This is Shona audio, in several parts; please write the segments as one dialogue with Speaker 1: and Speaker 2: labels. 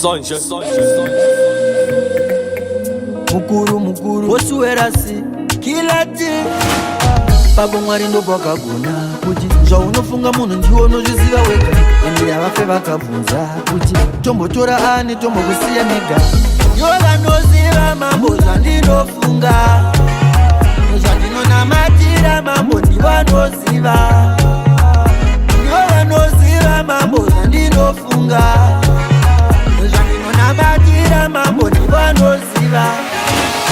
Speaker 1: Sonja.
Speaker 2: Mukuru wosuwerasi kilati Babo mwari ndo vakagona kuti zvaunofunga munhu ndiwo unozviziva wega. Ende yavafe vakabvunza kuti tombotora ani tombokusiya mega. Ivo vanoziva mambo zvandinofunga, zvandinonamatira mambo ndivanoziva. Ivo vanoziva mambo zvandinofunga, zvandinonamatira mambo ndivanoziva.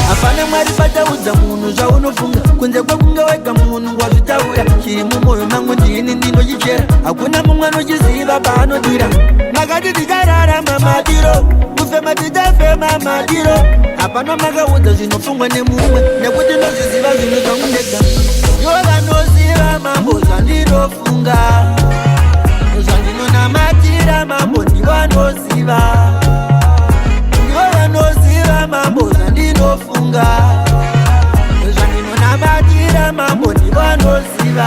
Speaker 2: Hapana mwari pataudza munhu zvaunofunga, kunze kwekunge wega munhu wazvitaura. Chiri mumwoyo mangu ndini ndinochichera, hakuna mumwe anochiziva paanodira. Makati tikararama madiro, kufema tichafema madiro. Hapana makaudza zvinofungwa nemumwe, nekuti ndozviziva zvinhu zvangu ndega. Ivo vanoziva mambo zvandinofunga, zvandinonamatira mambo ndivanoziva. Ivo vanoziva mambo zvandinofunga, zvandinonamatira mambo ndivanoziva.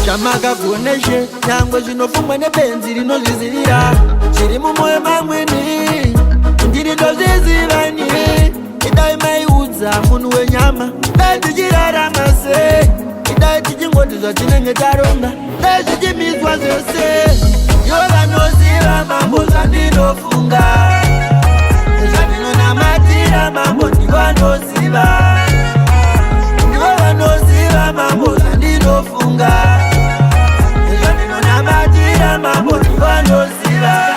Speaker 2: Chamakagoneshe nyangwe zvinofungwa nebenzi rinozvizivira, zviri mumwoyo mamweni ndiri ndozvizivani. Idai maiudza munhu wenyama, dai tichirarama sei, idai tichingoti zvatinenge taronga, dai zvichimizwa zvose. Ivo vanoziva mambo zvandinofunga, zvandinonamatira mambo ndivanoziva. Ivo vanoziva mambo zvandinofunga, zvandinonamatira mambo ndivanoziva.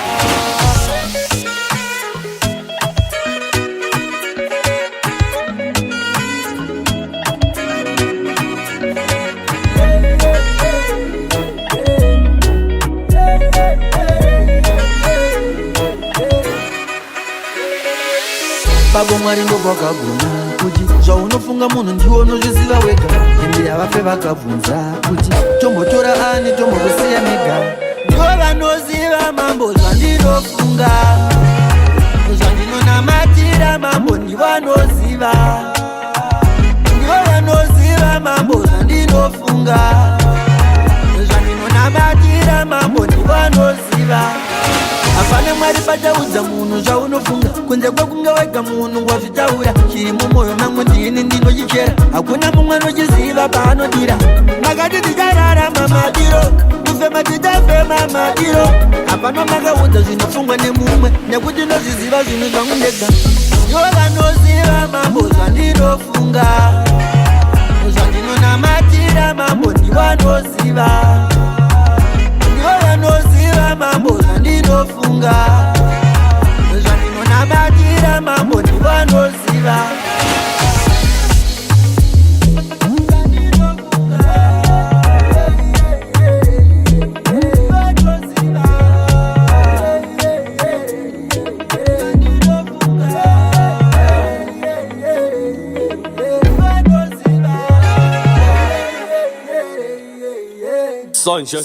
Speaker 2: Babo mwari ndo vakagona kuti zvaunofunga munhu ndiwo unozviziva wega. Ende yavafe vakabvunza kuti tombotora ani tombokusiya mega. Ivo vanoziva mambo zvandinofunga, zvandinonamatira mambo ndivanoziva. Ivo vanoziva mambo zvandinofunga, zvandinonamatira mambo ndivanoziva. Hapana mwari pataudza munhu zvaunofunga, kunze kwekunge wega munhu wazvitaura. Chiri mumwoyo mangu ndini ndinochichera, hakuna mumwe anochiziva paanodira. Makati tikararama madiro, kufema tichafema madiro. Hapana makaudza zvinofungwa nemumwe, nekuti ndozviziva zvinhu zvangu ndega. Ivo vanoziva mambo zvandinofunga, zvandinonamatira mambo ndivanoziva. Ivo vanoziva mambo zvandinofunga, zvandinonamatira mambo ndivanoziva.
Speaker 1: Sonja.